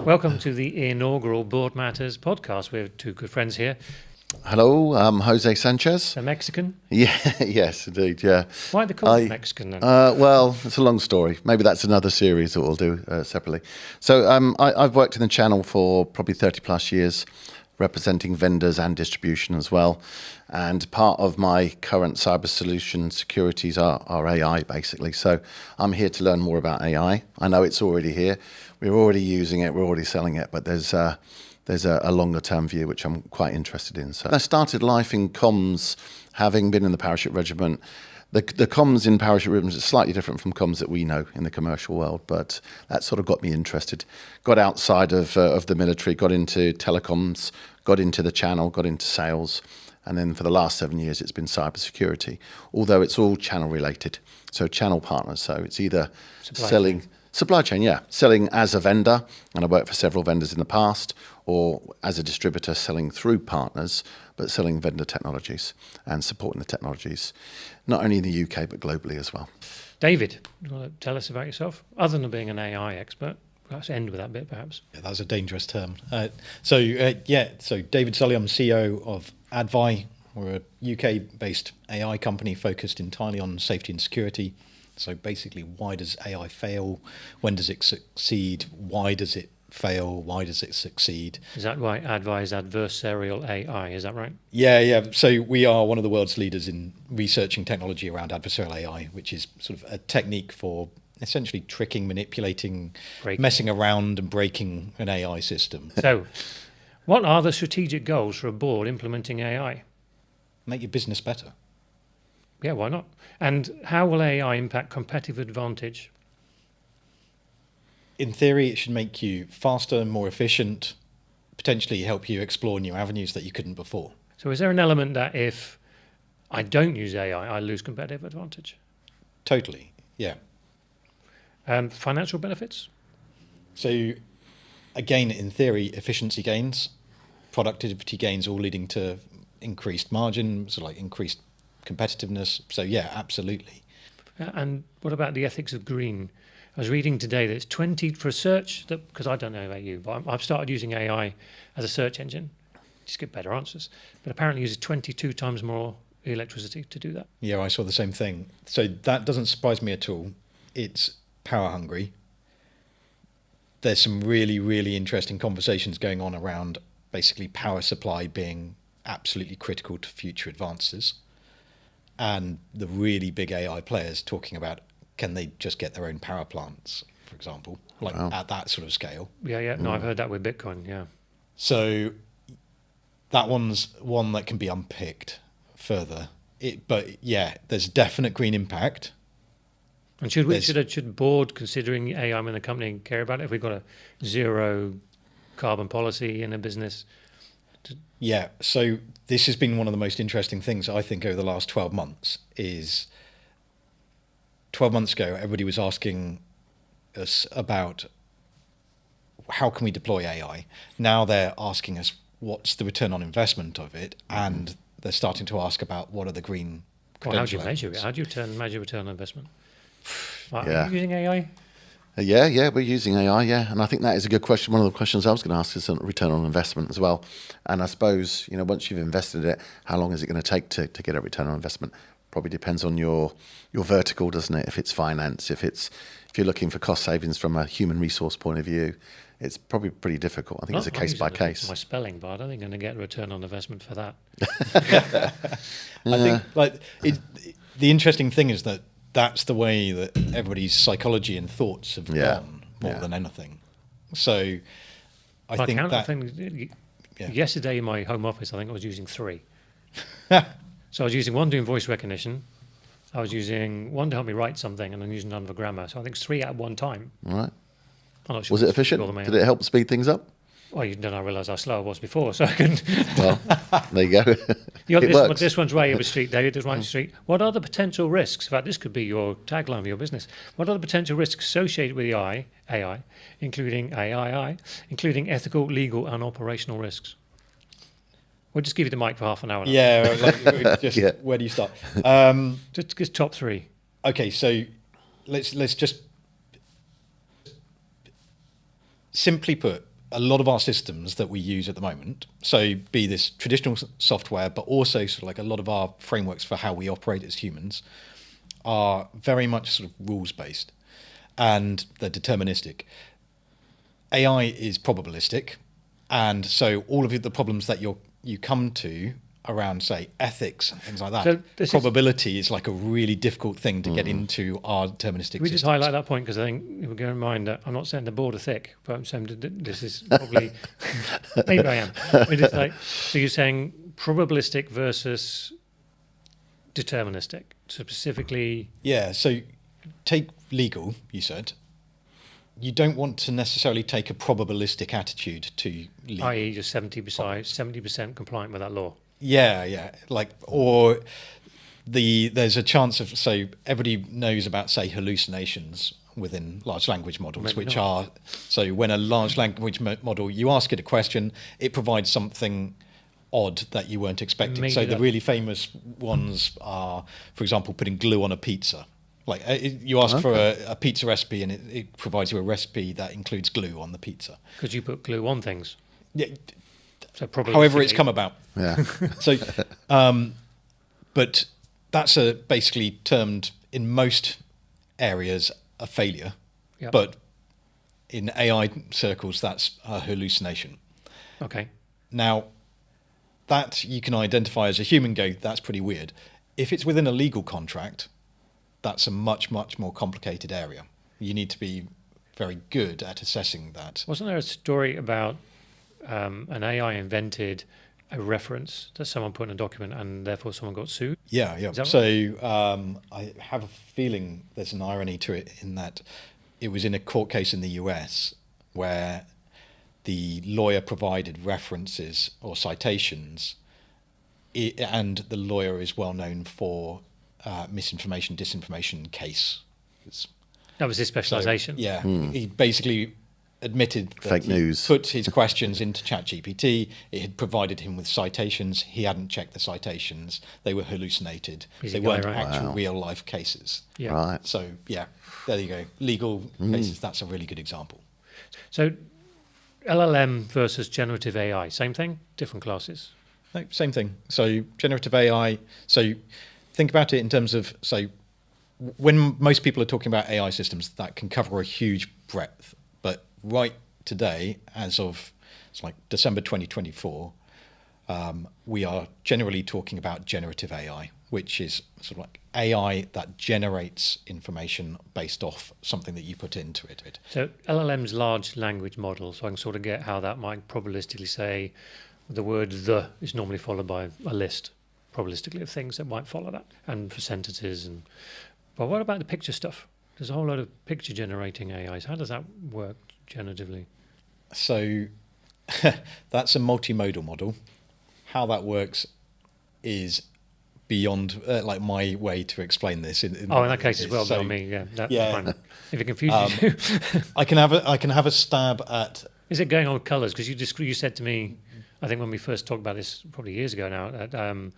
Welcome to the inaugural Board Matters podcast. We have two good friends here. Hello, I'm Jose Sanchez. A Mexican? Yeah, yes, indeed, yeah. Why are they called Mexican then? Well, it's a long story. Maybe that's another series that we'll do separately. So I've worked in the channel for probably 30 plus years, representing vendors and distribution as well. And part of my current cyber solution securities are AI, basically. So I'm here to learn more about AI. I know it's already here. We're already using it. We're already selling it. But there's a longer term view, which I'm quite interested in. So I started life in comms, having been in the parachute regiment. The comms in parachute regiments is slightly different from comms that we know in the commercial world, but that sort of got me interested. Got outside of the military, got into telecoms, got into the channel, got into sales. And then for the last 7 years, it's been cybersecurity, although it's all channel related. So channel partners. So it's either supply chain, yeah. Selling as a vendor, and I worked for several vendors in the past, or as a distributor selling through partners, but selling vendor technologies and supporting the technologies, not only in the UK, but globally as well. David, do you want to tell us about yourself? Other than being an AI expert, perhaps end with that bit, perhaps. Yeah, that was a dangerous term. So David Sully, I'm CEO of Advi. We're a UK-based AI company focused entirely on safety and security. So basically, why does AI fail? When does it succeed? Why does it fail? Why does it succeed? Is that why Advi is Adversarial AI? Is that right? Yeah. So we are one of the world's leaders in researching technology around adversarial AI, which is sort of a technique for essentially tricking, manipulating, messing around and breaking an AI system. So what are the strategic goals for a board implementing AI? Make your business better. Yeah, why not? And how will AI impact competitive advantage? In theory, it should make you faster, more efficient, potentially help you explore new avenues that you couldn't before. So is there an element that if I don't use AI, I lose competitive advantage? Totally, yeah. Financial benefits? So again, in theory, efficiency gains, productivity gains, all leading to increased margin, so like increased competitiveness. So yeah, absolutely. And what about the ethics of green? I was reading today that it's 20 for a search, because I don't know about you, but I've started using AI as a search engine. Just get better answers. But apparently uses 22 times more electricity to do that. Yeah, I saw the same thing. So that doesn't surprise me at all. It's power hungry. There's some really, really interesting conversations going on around basically power supply being absolutely critical to future advances. And the really big AI players talking about, can they just get their own power plants, for example, at that sort of scale? Yeah. No, I've heard that with Bitcoin, yeah. So that one's one that can be unpicked further. But yeah, there's definite green impact. And should board, considering AI in the company, care about it if we've got a zero carbon policy in a business? Yeah, so this has been one of the most interesting things I think over the last 12 months is 12 months ago, everybody was asking us about how can we deploy AI? Now they're asking us what's the return on investment of it, and they're starting to ask about what are the green credentials. How do you measure it? How do you measure return on investment? Are you using AI? Yeah, we're using AI, yeah. And I think that is a good question. One of the questions I was going to ask is on return on investment as well. And I suppose, once you've invested in it, how long is it going to take to get a return on investment? Probably depends on your vertical, doesn't it? If it's finance, if you're looking for cost savings from a human resource point of view, it's probably pretty difficult. I think it's a case by case. My spelling, but I don't think I'm going to get a return on investment for that. I think the interesting thing is that that's the way that everybody's psychology and thoughts have gone more than anything. So I think yesterday in my home office, I think I was using 3. So I was using one doing voice recognition. I was using one to help me write something, and then using none for grammar. So I think 3 at one time. All right. I'm not sure. Was it efficient? Did it help speed things up? Well, then I realised how slow I was before, so I couldn't. Well, there you go. It works. This one's right over street, David. This one's street. What are the potential risks? In fact, this could be your tagline for your business. What are the potential risks associated with the AI, including ethical, legal, and operational risks? We'll just give you the mic for half an hour now. Yeah, where do you start? Just top 3. Okay, so let's just simply put, a lot of our systems that we use at the moment, so be this traditional software, but also sort of like a lot of our frameworks for how we operate as humans, are very much sort of rules based, and they're deterministic. AI is probabilistic, and so all of the problems that you come to around, say, ethics and things like that, So probability is like a really difficult thing to get into our deterministic we systems. just highlight that point because I think we're going to remind that I'm not saying the board are thick, but I'm saying that this is probably maybe I am. So you're saying probabilistic versus deterministic, specifically. Yeah, so take legal, you said. You don't want to necessarily take a probabilistic attitude to legal. I.e., just 70% compliant with that law. Yeah, like, or there's a chance of, so everybody knows about, say, hallucinations within large language models, Maybe not. so when a large language model, you ask it a question, it provides something odd that you weren't expecting. Maybe so the that- really famous ones are, for example, putting glue on a pizza. Like you ask for a pizza recipe and it provides you a recipe that includes glue on the pizza. Because you put glue on things. Yeah, So probably however it's come about. Yeah. So, but that's basically termed in most areas a failure. Yep. But in AI circles, that's a hallucination. Okay. Now, that you can identify as a human, go, that's pretty weird. If it's within a legal contract, that's a much, much more complicated area. You need to be very good at assessing that. Wasn't there a story about an AI invented a reference that someone put in a document and therefore someone got sued? Yeah. Is that So I have a feeling there's an irony to it in that it was in a court case in the US where the lawyer provided references or citations, and the lawyer is well known for misinformation, disinformation case. That was his specialization. Yeah, he basically admitted that Fake he news. put his questions into ChatGPT. It had provided him with citations. He hadn't checked the citations. They were hallucinated. Easy They guy, weren't right? actual Wow. real life cases. Yeah. Right. So yeah, there you go. Legal cases. That's a really good example. So LLM versus generative AI, same thing, different classes. No, same thing. So generative AI. So think about it in terms of, so when most people are talking about AI systems, that can cover a huge breadth. But right today, as of it's like December 2024, we are generally talking about generative AI, which is sort of like AI that generates information based off something that you put into it. So LLM's large language model, so I can sort of get how that might probabilistically say the word "the" is normally followed by a list, probabilistically, of things that might follow that, and for sentences. And but what about the picture stuff? There's a whole lot of picture generating AIs. How does that work generatively? So that's a multimodal model. How that works is beyond like my way to explain this. In that case as well, so by me, yeah. That's yeah. fine. If it confuses you. I can have a stab at. Is it going on with colours? Because you said to me, I think when we first talked about this probably years ago now, that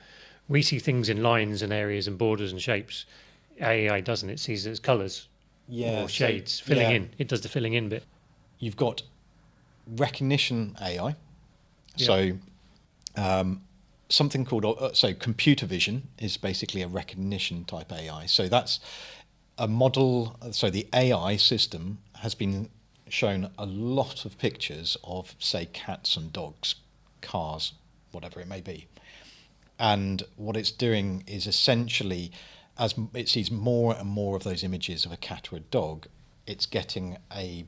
we see things in lines and areas and borders and shapes. AI doesn't. It sees it as colours or shades, filling in. It does the filling in bit. You've got recognition AI. Yeah. So something called so computer vision is basically a recognition type AI. So that's a model. So the AI system has been shown a lot of pictures of, say, cats and dogs, cars, whatever it may be. And what it's doing is essentially, as it sees more and more of those images of a cat or a dog, it's getting a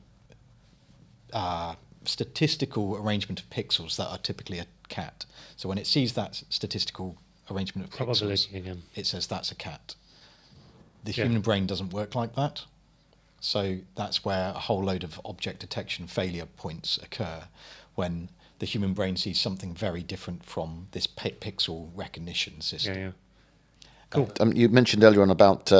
statistical arrangement of pixels that are typically a cat. So when it sees that statistical arrangement of pixels, Probability again. it says that's a cat. The Yeah. human brain doesn't work like that. So that's where a whole load of object detection failure points occur, when the human brain sees something very different from this pixel recognition system. Yeah. Cool. You mentioned earlier on about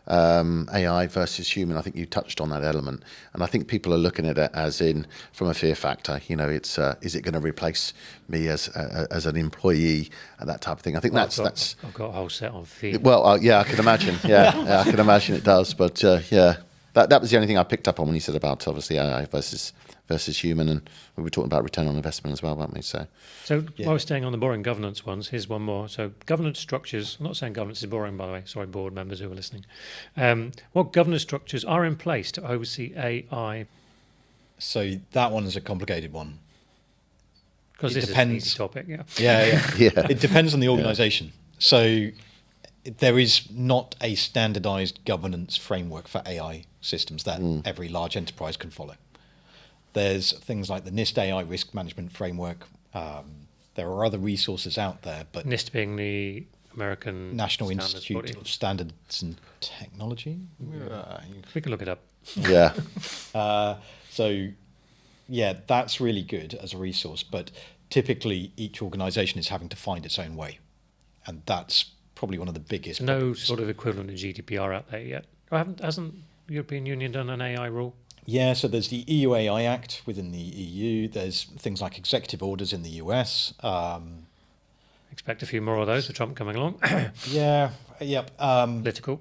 AI versus human. I think you touched on that element, and I think people are looking at it as in from a fear factor. You know, it's is it going to replace me as an employee and that type of thing. I think that's I've got a whole set on feet. well, yeah, I can imagine. Yeah, I can imagine it does. But yeah, that was the only thing I picked up on when you said about obviously AI versus human, and we were talking about return on investment as well, weren't we? So while we're staying on the boring governance ones, here's one more. So governance structures, I'm not saying governance is boring, by the way, sorry, board members who are listening. What governance structures are in place to oversee AI? So that one is a complicated one. Because this is an easy topic, yeah. Yeah. It depends on the organisation. So there is not a standardised governance framework for AI systems that every large enterprise can follow. There's things like the NIST AI Risk Management Framework. There are other resources out there, but NIST being the American National Standards Institute body. of Standards and Technology. We can look it up. yeah, So, yeah, that's really good as a resource, but typically each organisation is having to find its own way, and that's probably one of the biggest. No problems. sort of equivalent of GDPR out there yet. Hasn't the European Union done an AI rule? Yeah, so there's the EU AI Act within the EU. There's things like executive orders in the US. Expect a few more of those with Trump coming along. Yep. Political.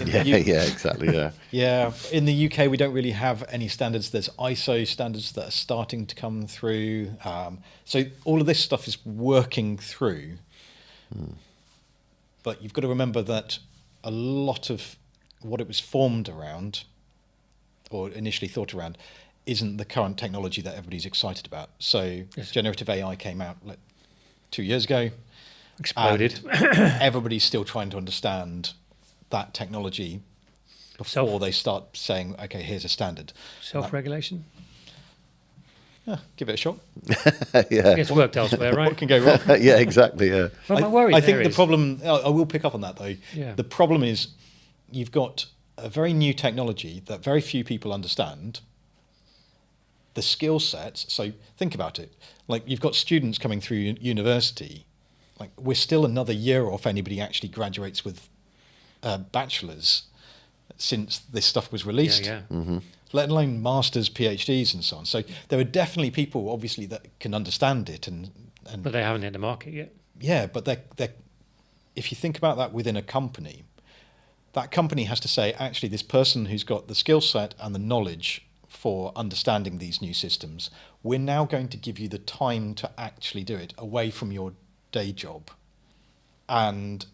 yeah, exactly, yeah. Yeah, in the UK we don't really have any standards. There's ISO standards that are starting to come through. So all of this stuff is working through. But you've got to remember that a lot of what it was formed around, or initially thought around, isn't the current technology that everybody's excited about. So generative AI came out 2 years ago. Exploded. Everybody's still trying to understand that technology before they start saying, okay, here's a standard. Self-regulation? Yeah, give it a shot. Yeah, It's worked elsewhere, right? What can go wrong? yeah, exactly, yeah. Well, my worry I there think the is- problem, I will pick up on that though. Yeah. The problem is you've got a very new technology that very few people understand. The skill sets, so think about it. Like you've got students coming through university, like we're still another year off anybody actually graduates with a bachelor's since this stuff was released. Yeah. Let alone masters, PhDs, and so on. So there are definitely people, obviously, that can understand it, and But they haven't hit the market yet. yeah, but they're if you think about that within a company, that company has to say, actually, this person who's got the skill set and the knowledge for understanding these new systems, we're now going to give you the time to actually do it away from your day job and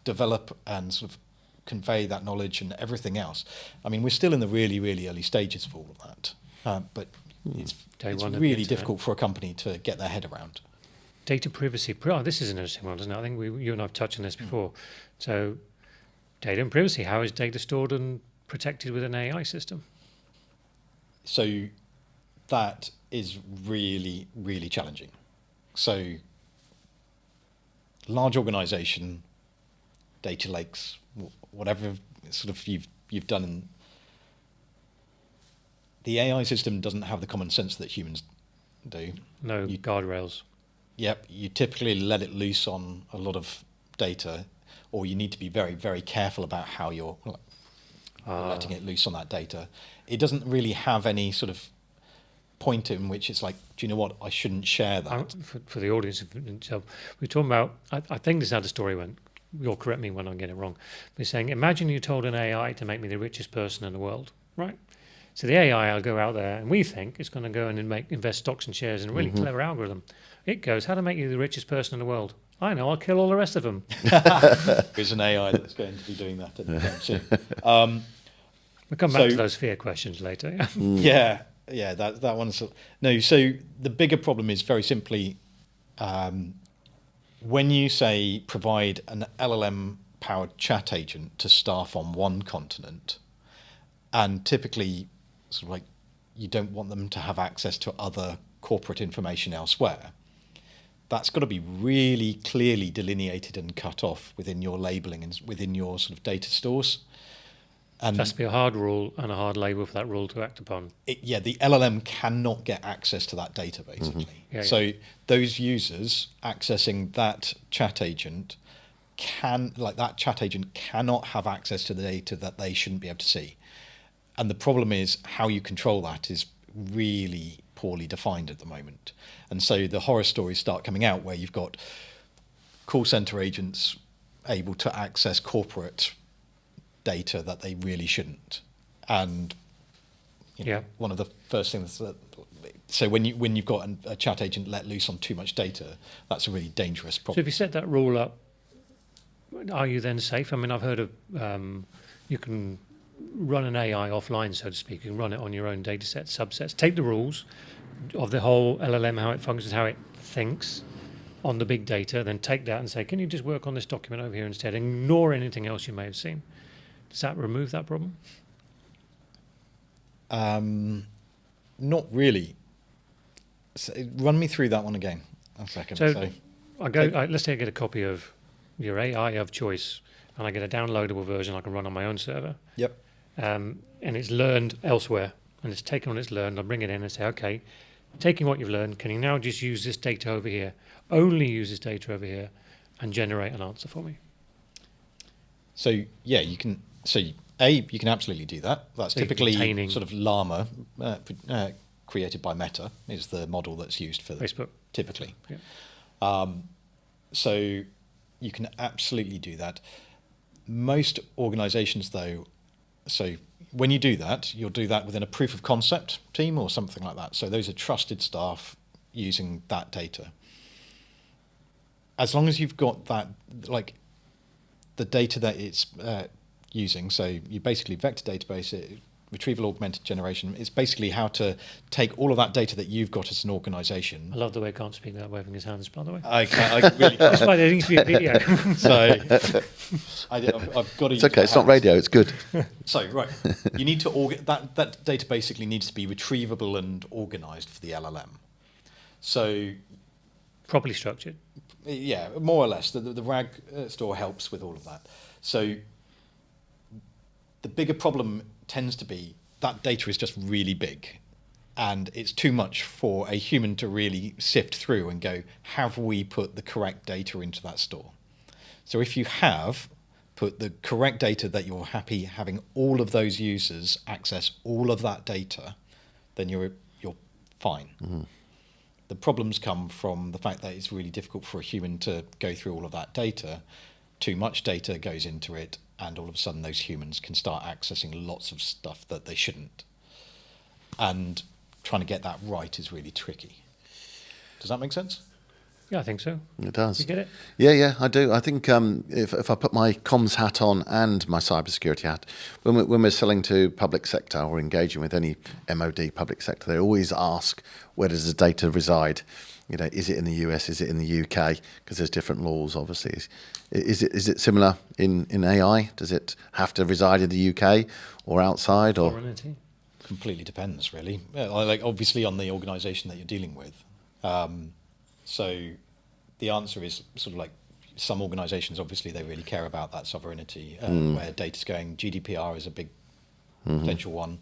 develop and sort of convey that knowledge and everything else. I mean, we're still in the really, really early stages of all of that, but it's Day one of the really internet. difficult for a company to get their head around. Data privacy. Oh, this is an interesting one, isn't it? I think you and I have touched on this before. So data and privacy. How is data stored and protected with an AI system? So that is really, really challenging. So large organization, data lakes, whatever sort of you've done in the AI system doesn't have the common sense that humans do. No guardrails. Yep, you typically let it loose on a lot of data, or you need to be very, very careful about how you're letting it loose on that data. It doesn't really have any sort of point in which it's like, do you know what, I shouldn't share that. For the audience, so we're talking about, I think this is how the story went. You'll correct me when I get it wrong. We're saying, imagine you told an AI to make me the richest person in the world, right? So the AI will go out there, and we think it's going to go and invest stocks and shares in a really clever algorithm. It goes, how to make you the richest person in the world? I know, I'll kill all the rest of them. There's an AI that's going to be doing that anytime soon. We'll come back to those fear questions later. Yeah, that one's... No, so the bigger problem is very simply when you say provide an LLM-powered chat agent to staff on one continent, and typically sort of like you don't want them to have access to other corporate information elsewhere, that's got to be really clearly delineated and cut off within your labeling and within your sort of data stores. And There has to be a hard rule and a hard label for that rule to act upon. the LLM cannot get access to that data, basically. Yeah, So those users accessing that chat agent that chat agent cannot have access to the data that they shouldn't be able to see. And the problem is how you control that is really poorly defined at the moment. And so the horror stories start coming out where you've got call center agents able to access corporate data that they really shouldn't. And one of the first things that, so when you've got a chat agent let loose on too much data, that's a really dangerous So problem. if you set that rule up, are you then safe? I mean, I've heard of you can run an AI offline, so to speak. You can run it on your own data set, subsets. Take the rules of the whole LLM, how it functions, how it thinks on the big data, then take that and say, can you just work on this document over here instead? Ignore anything else you may have seen. Does that remove that problem? Not really. So run me through that one again. A second. So let's say I get a copy of your AI of choice, and I get a downloadable version I can run on my own server. Yep. And it's learned elsewhere, and it's taken on its learned. I bring it in and say, okay, taking what you've learned, can you now just use this data over here, only use this data over here, and generate an answer for me? So yeah, you can. So you can absolutely do that. That's So typically sort of Llama, created by Meta, is the model that's used for Facebook. Typically. Yeah. So you can absolutely do that. Most organizations, though, so when you do that, you'll do that within a proof of concept team or something like that. So those are trusted staff using that data. As long as you've got that, like the data that it's using, so you basically vector database, retrieval augmented generation, it's basically how to take all of that data that you've got as an organization. I love the way Can't speak without waving his hands, by the way. I really That's why there needs to be a video. So I've got to. It's okay. It's not radio. It's good. So right, you need to that data basically needs to be retrievable and organized for the LLM. So Properly structured. yeah, more or less. The RAG store helps with all of that. So the bigger problem tends to be that data is just really big, and it's too much for a human to really sift through and go, have we put the correct data into that store? So if you have put the correct data that you're happy having all of those users access all of that data, then you're fine. Mm-hmm. The problems come from the fact that it's really difficult for a human to go through all of that data. Too much data goes into it, and all of a sudden those humans can start accessing lots of stuff that they shouldn't. And trying to get that right is really tricky. Does that make sense? Yeah, I think so. It does. You get it? Yeah, I do. I think if I put my comms hat on and my cybersecurity hat, when we're selling to public sector or engaging with any MOD public sector, they always ask, where does the data reside? You know, is it in the US? Is it in the UK? Because there's different laws, obviously. Is it similar in AI? Does it have to reside in the UK or outside? Or Sovereignty. Completely depends, really. Like obviously on the organisation that you're dealing with. So the answer is sort of like some organisations, obviously, they really care about that sovereignty, where data's going. GDPR is a big potential one.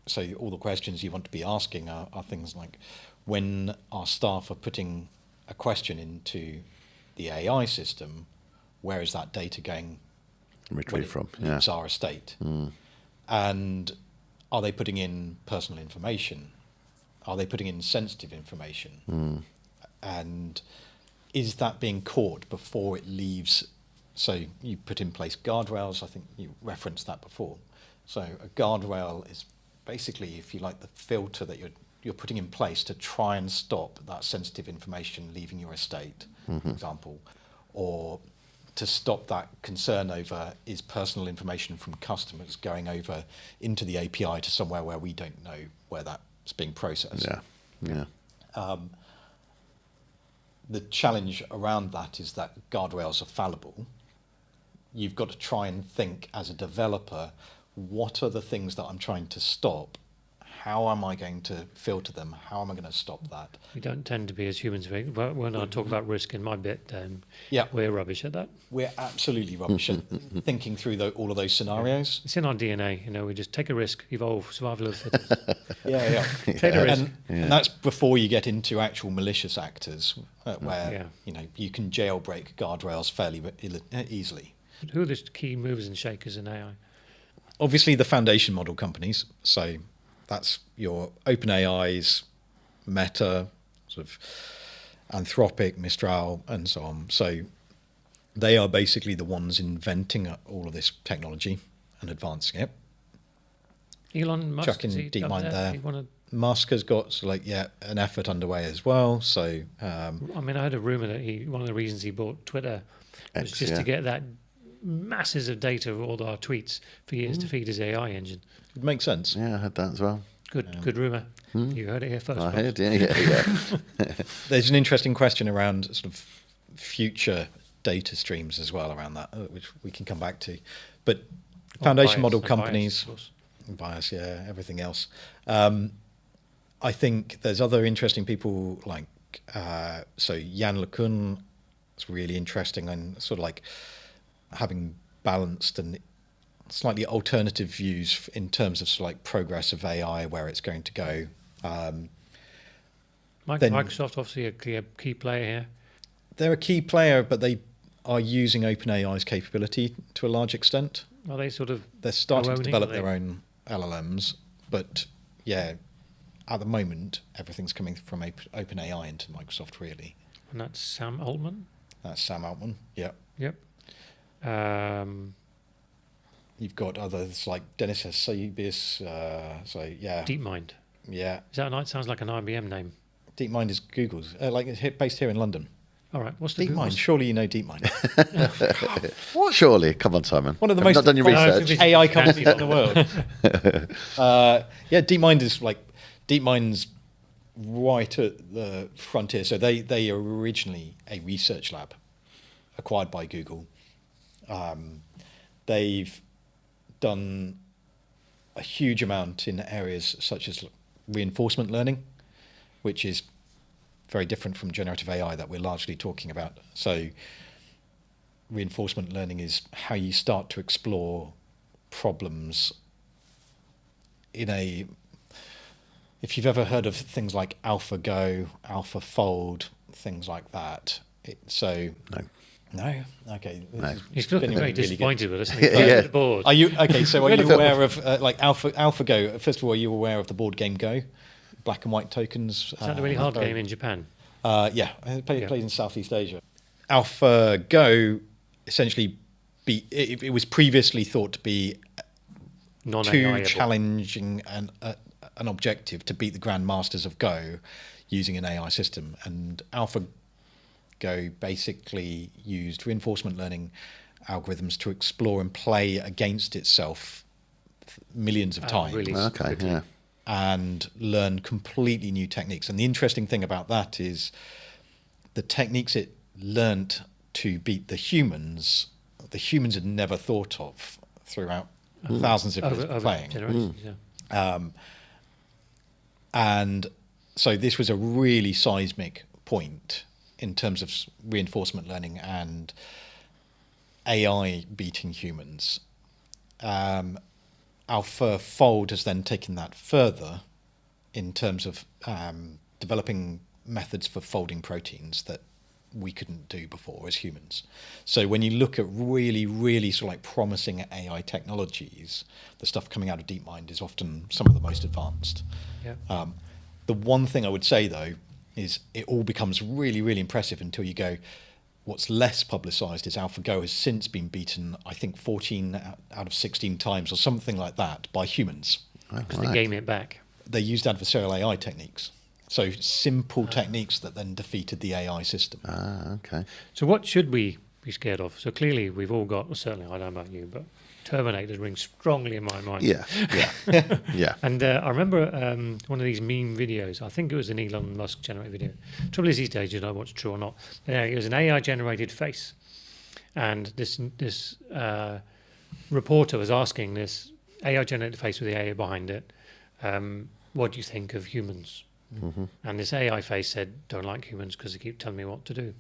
So all the questions you want to be asking are things like, when our staff are putting a question into the AI system, where is that data going? retrieve from? Leaves our estate. And are they putting in personal information? Are they putting in sensitive information? And is that being caught before it leaves? So you put in place guardrails. I think you referenced that before. So a guardrail is basically, if you like, the filter that you're putting in place to try and stop that sensitive information leaving your estate, for example, or to stop that concern over, is personal information from customers going over into the API to somewhere where we don't know where that's being processed. Yeah. The challenge around that is that guardrails are fallible. You've got to try and think as a developer, what are the things that I'm trying to stop? How am I going to filter them? How am I going to stop that? We don't tend to be, as humans, when I talk about risk in my bit, we're rubbish at that. We're absolutely rubbish at thinking through all of those scenarios. It's in our DNA, we just take a risk, evolve, survival of the fittest. Yeah. Take a risk. And that's before you get into actual malicious actors, where you can jailbreak guardrails fairly easily. Who are the key movers and shakers in AI? Obviously, the foundation model companies. So that's your OpenAIs, Meta, sort of Anthropic, Mistral, and so on. So they are basically the ones inventing all of this technology. and advancing it. Elon Musk, Chucking is he up DeepMind there. He wanna, Musk has got an effort underway as well. So I mean, I heard a rumor that one of the reasons he bought Twitter was X, just yeah. to get that masses of data of all our tweets for years to feed his AI engine. it makes sense. Yeah, I heard that as well. Good rumor. You heard it here first. I folks. heard, yeah. There's an interesting question around sort of future data streams as well around that, which we can come back to. But Oh, foundation bias, model and companies, bias, of course. bias, yeah, everything else. I think there's other interesting people like so Jan LeCun. It's really interesting and sort of like having balanced and slightly alternative views in terms of sort of like progress of AI, where it's going to go. Then- Microsoft obviously a key player here. They're a key player, but they are using OpenAI's capability to a large extent. Are they sort of They're starting to owning, develop are they? their own LLMs, but yeah, at the moment, everything's coming from OpenAI into Microsoft, really. And that's Sam Altman. That's Sam Altman, yeah. Yep. You've got others like Dennis Hassabis, so yeah. DeepMind. Yeah, Is that nice? Sounds like an IBM name. DeepMind is Google's, like it's based here in London. All right. What's the DeepMind, surely you know DeepMind. Surely, come on, Simon. One of the Have you most not done your advanced- research. AI companies in the world. Yeah, DeepMind's right at the frontier. So they are originally a research lab acquired by Google. They've done a huge amount in areas such as reinforcement learning, which is very different from generative AI that we're largely talking about. So reinforcement learning is how you start to explore problems if you've ever heard of things like AlphaGo, AlphaFold, things like that. No? Okay. No. He's looking very Genuinely really good. disappointed with us. And Yeah. he's bored. Are you okay? So are you aware of like AlphaGo? First of all, are you aware of the board game Go? Black and white tokens. Is that a really hard game in Japan? Yeah, it plays in Southeast Asia. AlphaGo essentially it was previously thought to be too Non-AI. challenging an objective to beat the grandmasters of Go using an AI system, and AlphaGo basically used reinforcement learning algorithms to explore and play against itself millions of times. Really Okay, quickly. yeah. And learn completely new techniques. And the interesting thing about that is the techniques it learnt to beat the humans had never thought of throughout thousands of years of playing. Generations, yeah. And so this was a really seismic point in terms of reinforcement learning and AI beating humans. AlphaFold has then taken that further in terms of developing methods for folding proteins that we couldn't do before as humans. So when you look at really, really sort of like promising AI technologies, the stuff coming out of DeepMind is often some of the most advanced. Yeah. The one thing I would say, though, is it all becomes really, really impressive until you go, what's less publicised is AlphaGo has since been beaten, I think, 14 out of 16 times or something like that by humans. Because they game it back. They used adversarial AI techniques. So simple techniques that then defeated the AI system. Okay. So what should we be scared of? So clearly we've all got, well, certainly I don't know about you, but Terminator rings strongly in my mind. Yeah. Yeah. And I remember one of these meme videos. I think it was an Elon Musk generated video. Trouble is these days you don't know what's true or not. It was an AI generated face, and this reporter was asking this AI generated face with the AI behind it, what do you think of humans? Mm-hmm. And this AI face said, don't like humans because they keep telling me what to do.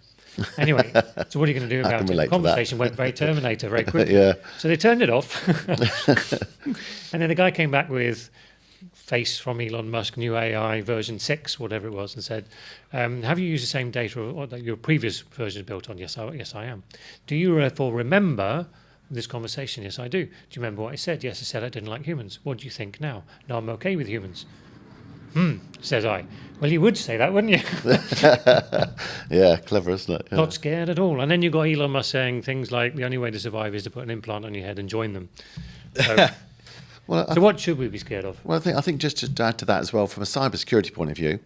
Anyway, so what are you going to do I about can it? relate The to that. conversation went very Terminator very quickly. Yeah. So they turned it off. And then the guy came back with face from Elon Musk, new AI version 6, whatever it was, and said, have you used the same data or that your previous version is built on? Yes, I am. Do you therefore remember this conversation? Yes, I do. Do you remember what I said? Yes, I said I didn't like humans. What do you think now? No, I'm okay with humans. Says I. Well, you would say that, wouldn't you? Yeah, clever, isn't it? Yeah. Not scared at all. And then you got Elon Musk saying things like the only way to survive is to put an implant on your head and join them. So, Well, so what should we be scared of? Well, I think just to add to that as well, from a cybersecurity point of view,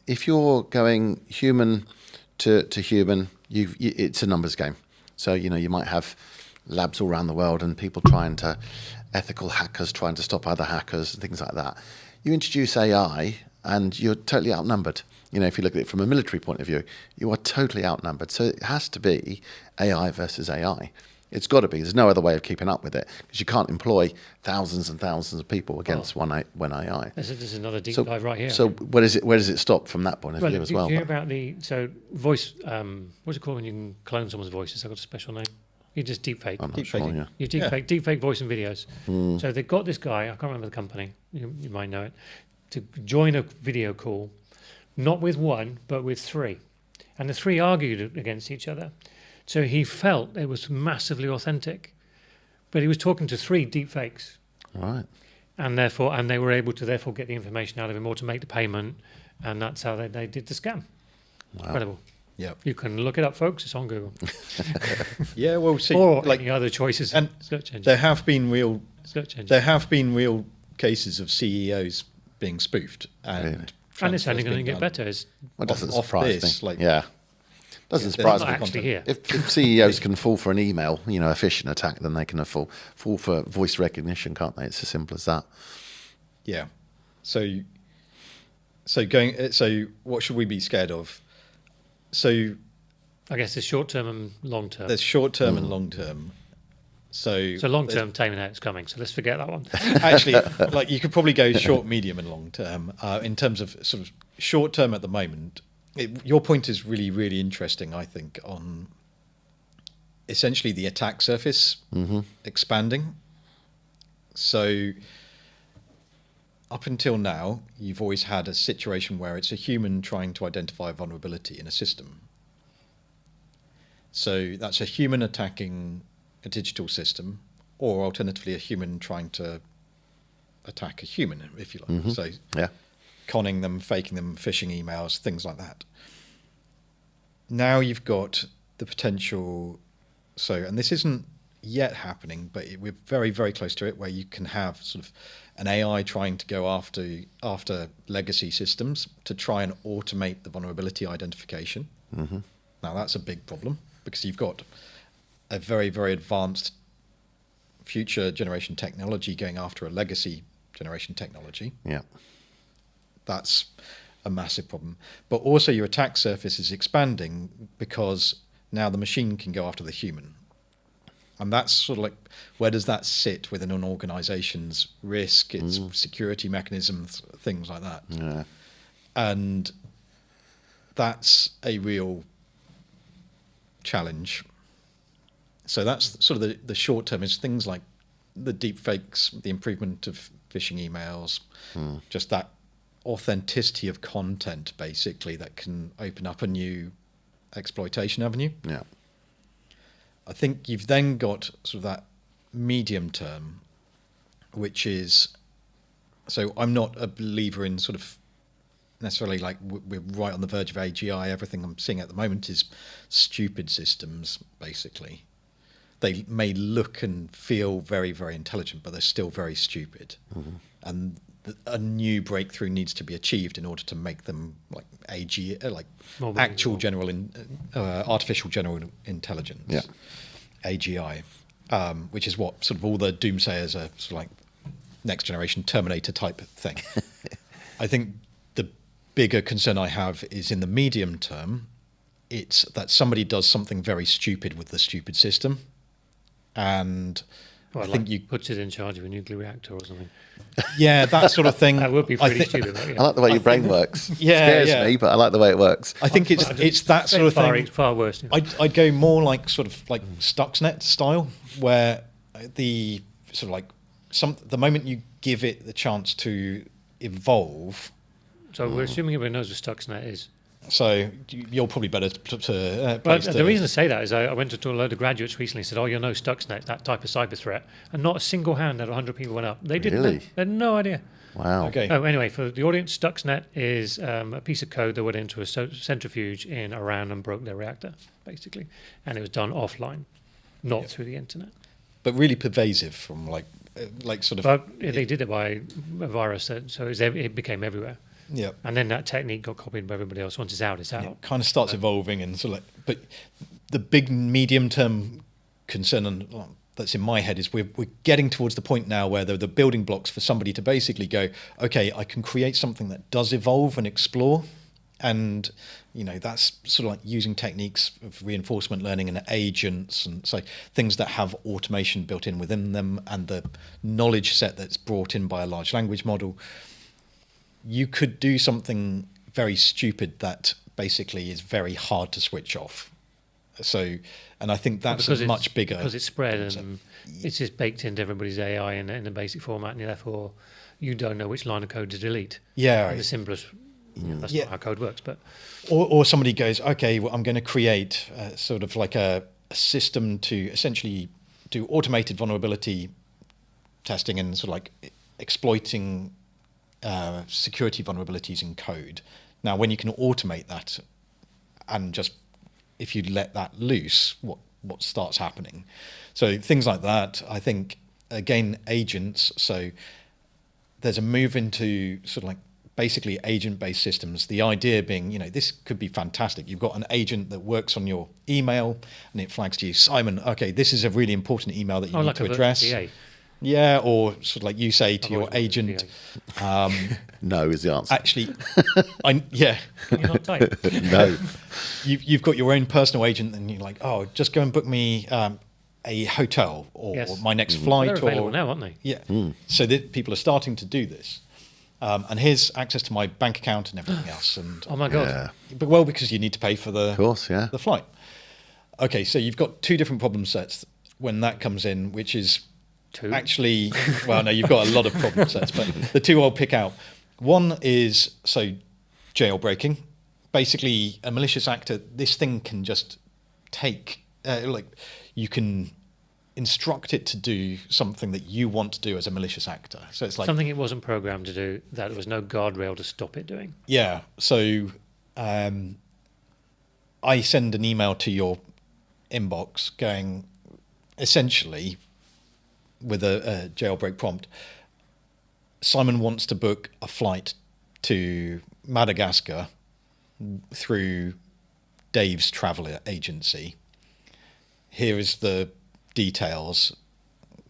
if you're going human to human, it's a numbers game. So, you might have labs all around the world and people ethical hackers trying to stop other hackers and things like that. You introduce AI and you're totally outnumbered. If you look at it from a military point of view, you are totally outnumbered. So it has to be AI versus AI. It's got to be. There's no other way of keeping up with it because you can't employ thousands and thousands of people against one AI. This is another deep dive right here. So where does it stop from that point of view as well? Did you hear about voice? What's it called when you can clone someone's voice? Has that got a special name? You just deepfake. I'm not sure. Yeah. You deepfake voice and videos. So they've got this guy. I can't remember the company. You might know it. To join a video call, not with one but with three, and the three argued against each other. So he felt it was massively authentic, but he was talking to three deepfakes. Right. And they were able to therefore get the information out of him or to make the payment, and that's how they did the scam. Wow. Incredible. Yeah. You can look it up, folks. It's on Google. Yeah, well, see, or any other choices. And search engine. There have been real search engine. There have been real cases of CEOs being spoofed, and it's only going to get better. Doesn't surprise me. Doesn't They're surprise not me. actually here. If CEOs can fall for an email, a phishing attack, then they can fall for voice recognition, can't they? It's as simple as that. Yeah. So what should we be scared of? So I guess there's short term and long term. There's short term and long term. So long term, taming out is coming. So let's forget that one. Actually, you could probably go short, medium, and long term. In terms of sort of short term at the moment, your point is really, really interesting. I think on essentially the attack surface expanding. So up until now, you've always had a situation where it's a human trying to identify a vulnerability in a system. So that's a human attacking a digital system, or alternatively a human trying to attack a human, if you like. So conning them, faking them, phishing emails, things like that. Now you've got the potential, and this isn't yet happening, but we're very, very close to it, where you can have sort of an AI trying to go after legacy systems to try and automate the vulnerability identification. Now that's a big problem because you've got a very, very advanced future generation technology going after a legacy generation technology. Yeah. That's a massive problem. But also your attack surface is expanding because now the machine can go after the human. And that's sort of like, where does that sit within an organization's risk, its security mechanisms, things like that? Yeah. And that's a real challenge. So that's sort of the short term, is things like the deep fakes, the improvement of phishing emails, just that authenticity of content, basically, that can open up a new exploitation avenue. Yeah. I think you've then got sort of that medium term, which is, so I'm not a believer in sort of necessarily like we're right on the verge of AGI. Everything I'm seeing at the moment is stupid systems, basically. They may look and feel very, very intelligent, but they're still very stupid. And a new breakthrough needs to be achieved in order to make them like artificial general intelligence. Yeah. AGI, which is what sort of all the doomsayers are sort of like next generation Terminator type thing. I think the bigger concern I have is in the medium term, it's that somebody does something very stupid with the stupid system. And I think you puts it in charge of a nuclear reactor or something. Yeah, that sort of thing. That would be pretty stupid. Though, yeah. I like the way your brain works. Yeah, Scares me, but I like the way it works. I think it's that sort of thing. Far worse. Yeah. I'd go more like sort of like Stuxnet style, where the sort of like the moment you give it the chance to evolve. So we're assuming everyone knows what Stuxnet is. So you're probably better to But the reason I say that is I went to a load of graduates recently and said, you'll know Stuxnet, that type of cyber threat. And not a single hand out of 100 people went up. They didn't know. They had no idea. Wow. Okay. Oh, anyway, for the audience, Stuxnet is a piece of code that went into a centrifuge in Iran and broke their reactor, basically. And it was done offline, not through the internet. but really pervasive from like sort of. But they did it by a virus, so it became everywhere. Yeah. And then that technique got copied by everybody else. Once it's out, it's out. It kind of starts evolving, and so but the big medium term concern that's in my head is we're getting towards the point now where the building blocks for somebody to basically go, okay, I can create something that does evolve and explore, and that's sort of like using techniques of reinforcement learning and agents, and so things that have automation built in within them, and the knowledge set that's brought in by a large language model. You could do something very stupid that basically is very hard to switch off. So, and I think that's much bigger. Because it's spread and it's just baked into everybody's AI in a basic format, and therefore you don't know which line of code to delete. Yeah. And the simplest, that's not how code works. But Or somebody goes, okay, well, I'm going to create sort of like a system to essentially do automated vulnerability testing and sort of like exploiting security vulnerabilities in code. Now, when you can automate that, and just if you let that loose, what starts happening? So things like that. I think again, agents. So there's a move into sort of like basically agent-based systems. The idea being, this could be fantastic. You've got an agent that works on your email, and it flags to you, Simon. Okay, this is a really important email that you need to address. VA. Yeah, or sort of like you say to your agent. No is the answer. Actually, Can you not type? No. You've got your own personal agent, and you're like, oh, just go and book me a hotel or my next flight. They're available now, aren't they? Yeah. So that people are starting to do this. And here's access to my bank account and everything else. And Oh my God. Yeah. but because you need to pay for the flight. Okay, so you've got two different problem sets when that comes in, which is Two. actually, well, no, you've got a lot of problem sets, but the two I'll pick out. One is, jailbreaking. Basically, a malicious actor, this thing can just take, you can instruct it to do something that you want to do as a malicious actor. So it's like something it wasn't programmed to do, that there was no guardrail to stop it doing. Yeah. So I send an email to your inbox going, essentially, with a jailbreak prompt, Simon wants to book a flight to Madagascar through Dave's travel agency. Here is the details.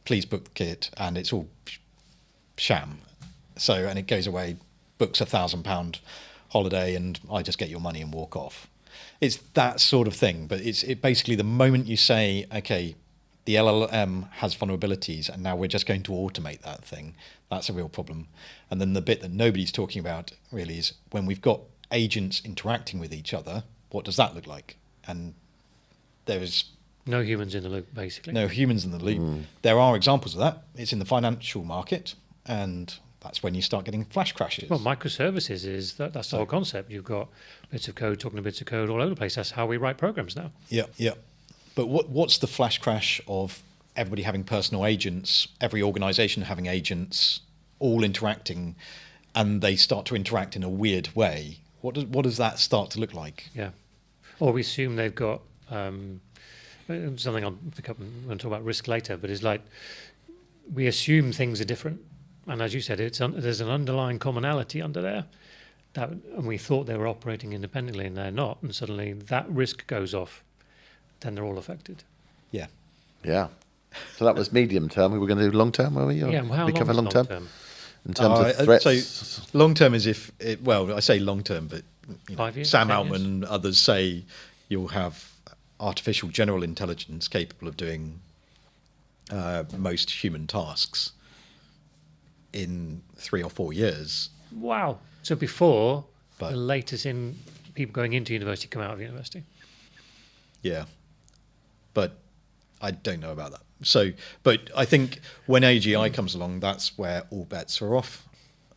Please book the kit, and it's all sham. So, and it goes away, books £1,000 holiday, and I just get your money and walk off. It's that sort of thing, but it basically the moment you say, okay, the LLM has vulnerabilities, and now we're just going to automate that thing. That's a real problem. And then the bit that nobody's talking about really is when we've got agents interacting with each other, what does that look like? And there is no humans in the loop, basically. No humans in the loop. There are examples of that. It's in the financial market, and that's when you start getting flash crashes. Well, microservices is that's the whole concept. You've got bits of code talking to bits of code all over the place. That's how we write programs now. Yeah. But what's the flash crash of everybody having personal agents, every organization having agents, all interacting, and they start to interact in a weird way? What does that start to look like? Yeah. Or we assume they've got something I'll pick up and talk about risk later, but it's like we assume things are different. And as you said, there's an underlying commonality under there, and we thought they were operating independently, and they're not. And suddenly that risk goes off. Then they're all affected. Yeah. Yeah. So that was medium term. We were going to do long term, were we? Or Yeah. How we cover long term? In terms of threats. So long term is I say long term, but 5 years, Sam 10 Altman years? and others say you'll have artificial general intelligence capable of doing most human tasks in 3 or 4 years. Wow. So before But- the latest in people going into university come out of university. Yeah. But I don't know about that. So, but I think when AGI comes along, that's where all bets are off.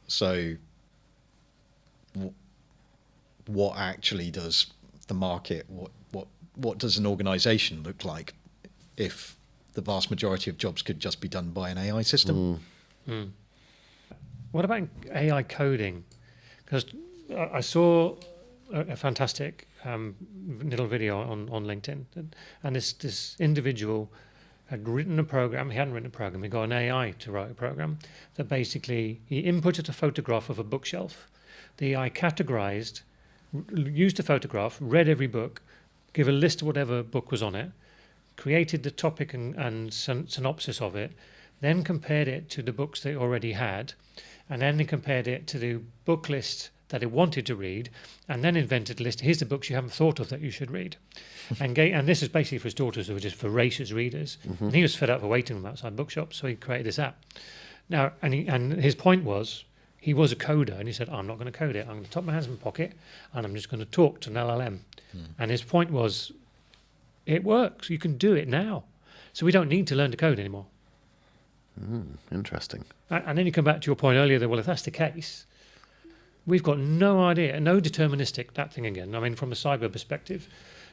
So what actually does the market, what does an organization look like if the vast majority of jobs could just be done by an AI system? What about AI coding? Because I saw a fantastic little video on LinkedIn, and this individual had written a program. He hadn't written a program. He got an AI to write a program that basically he inputted a photograph of a bookshelf. The AI categorized, used a photograph, read every book, give a list of whatever book was on it, created the topic and synopsis of it, then compared it to the books they already had, and then they compared it to the book list that it wanted to read, and then invented a list. Here's the books you haven't thought of that you should read. And this is basically for his daughters who were just voracious readers. And he was fed up for waiting them outside bookshops, so he created this app. Now, and his point was, he was a coder, and he said, I'm not going to code it. I'm going to top my hands in my pocket, and I'm just going to talk to an LLM. And his point was, it works. You can do it now. So we don't need to learn to code anymore. Interesting. And then you come back to your point earlier that, well, if that's the case, we've got no idea, no deterministic, that thing again. I mean, from a cyber perspective,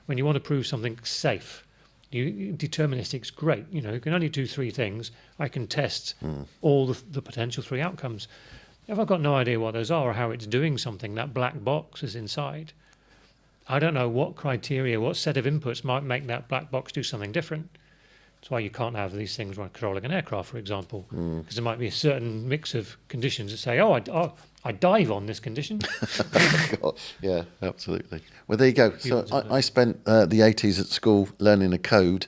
when you want to prove something safe, deterministic's great. You know, you can only do 3 things. I can test all the potential 3 outcomes. If I've got no idea what those are or how it's doing something, that black box is inside, I don't know what criteria, what set of inputs might make that black box do something different. That's why you can't have these things like controlling an aircraft, for example, because there might be a certain mix of conditions that say, I dive on this condition. Yeah, absolutely. Well, there you go. So I spent the 80s at school learning a code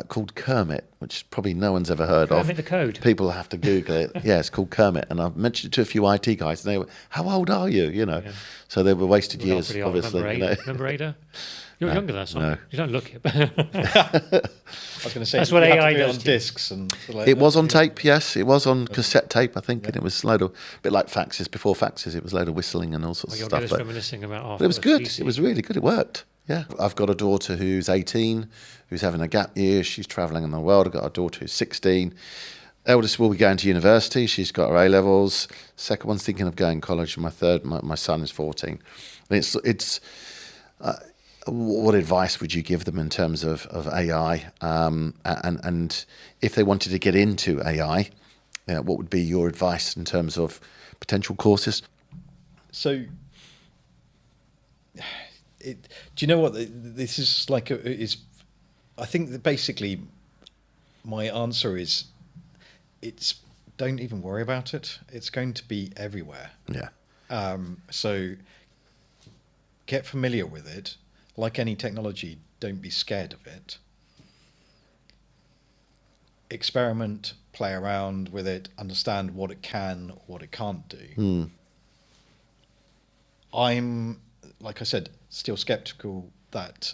called Kermit, which probably no one's ever heard of. Kermit the code. People have to Google it. Yeah, it's called Kermit. And I've mentioned it to a few IT guys, and they were, how old are you? You know, so they were wasted We're not years, pretty old. obviously. Remember Ada? You're younger than us, aren't No. you? You don't look it. I was going to say That's what you have to AI do it does on to you. discs and It was on tape, yes. It was on cassette tape, I think, and it was a load of, a bit like faxes. Before faxes, it was a load of whistling and all sorts Well, you're of stuff. just reminiscing about our But it was first good. PC. It was really good. It worked. Yeah. I've got a daughter who's 18, who's having a gap year. She's travelling in the world. I've got a daughter who's 16. Eldest will be going to university. She's got her A-levels. Second one's thinking of going to college. And my son is 14. And what advice would you give them in terms of AI? And if they wanted to get into AI, what would be your advice in terms of potential courses? So, do you know what this is like? I think that basically my answer is, don't even worry about it. It's going to be everywhere. Yeah. So get familiar with it. Like any technology, don't be scared of it. Experiment, play around with it, understand what it can, what it can't do. I'm, like I said, still skeptical that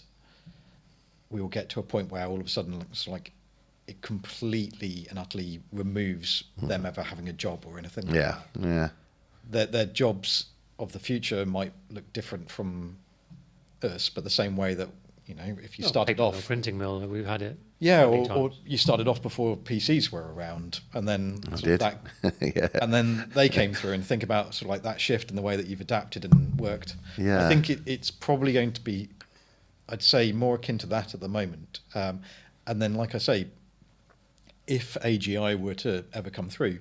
we will get to a point where all of a sudden it looks like it completely and utterly removes them ever having a job or anything like that. Yeah. Their jobs of the future might look different from us, but the same way that, if you started paper mill, off printing mill, we've had it. yeah, many or times. you started off before PCs were around, and then I sort did. of that, Yeah. and then they came through, and think about sort of like that shift in the way that you've adapted and worked. Yeah. I think it's probably going to be, I'd say, more akin to that at the moment. And then, like I say, if AGI were to ever come through,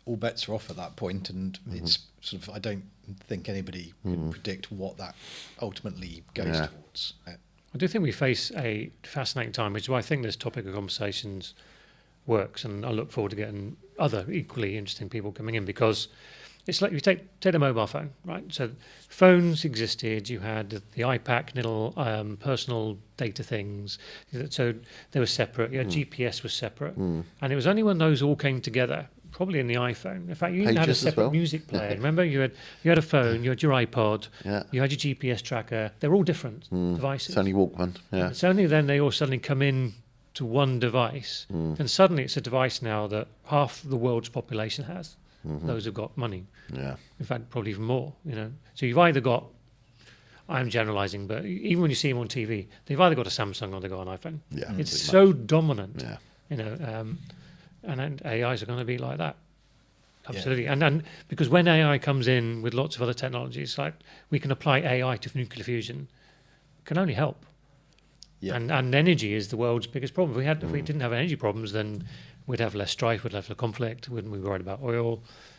all bets are off at that point, and it's sort of, I don't think anybody can predict what that ultimately goes Yeah. towards. I do think we face a fascinating time, which is why I think this topic of conversations works, and I look forward to getting other equally interesting people coming in, because it's like you take a mobile phone, right? So phones existed, you had the iPad, little personal data things, so they were separate, you had GPS was separate, and it was only when those all came together, probably in the iPhone. In fact, you even had a Pages as separate well. music player. Remember, you had a phone, you had your iPod, Yeah. you had your GPS tracker. They're all different devices. Sony Walkman. Yeah. It's only then they all suddenly come in to one device, and suddenly it's a device now that half the world's population has. Those who've got money. Yeah. In fact, probably even more. So you've either got, I'm generalising, but even when you see them on TV, they've either got a Samsung or they've got an iPhone. Yeah. It's pretty so much. dominant. Yeah. And then AIs are going to be like that. Absolutely. And because when AI comes in with lots of other technologies, like we can apply AI to nuclear fusion, can only help. Yeah. And energy is the world's biggest problem. If we didn't have energy problems, then we'd have less strife, we'd have less conflict, wouldn't we be worried about oil?